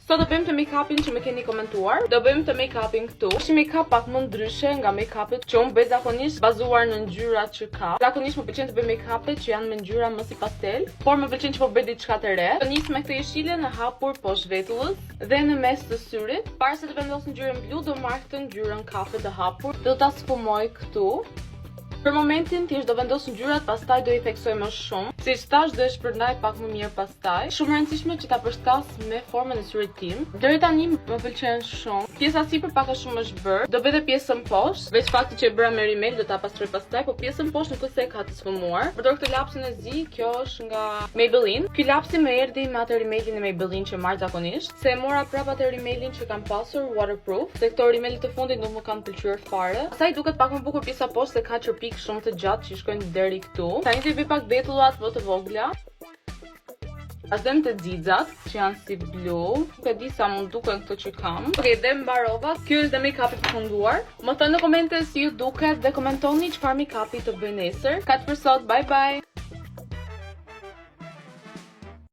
Sot do bëjmë të make-upin që më keni komentuar. Do bëjmë të make-upin këtu. Është një make-up pak më ndryshe nga make-upet që unë bëj zakonisht, bazuar në ngjyrat që ka. Zakonisht më pëlqen të bëj make-upet që janë me ngjyra më si pastel, por më pëlqen që po bëj diçka të re. Do nis me këtë jeshile në hapur poshtë vetullës dhe në mes të syrit. Para se të vendos ngjyrën blu, do marr këtë ngjyrën kafe të hapur. Do ta sfumoj këtu. Për momentin thjesht do vendos ngjyrat, pastaj do I theksoj më shumë. Siç thash, do e shpërndaj pak më mirë pastaj. Shumë e rëndësishme që ta përshtas me formën e syrit tim. Deri tani më pëlqen shumë. Pjesa sipër pak a shumë është bërë. Do bëj edhe pjesën poshtë, veç fakti që e bëra me rimel, do ta pastroj pastaj, po pjesën poshtë nuk është se ka të sfumuar. Përdor këtë lapsin e zi, kjo është nga Maybelline. Ky lapsi më erdhi me atë rimelin e Maybelline që marr zakonisht, se e mora prapë atë rimelin që kam pasur waterproof, se këto rimelet të fundit nuk më kanë pëlqyer fare. Pastaj duket pak më bukur pjesa poshtë se ka çerpik shumë të gjatë që shkojnë deri këtu. Tani do I bëj pak vetullat më të vogla. Pastaj të xixat që janë si blu. Nuk e di sa mund duken këto që kam. Okej, dhe mbarova. Ky është make-upi I funduar. Më thoni në komente si ju duket dhe komentoni çfarë make-upi të bëj nesër. Kaq për sot. Bye bye.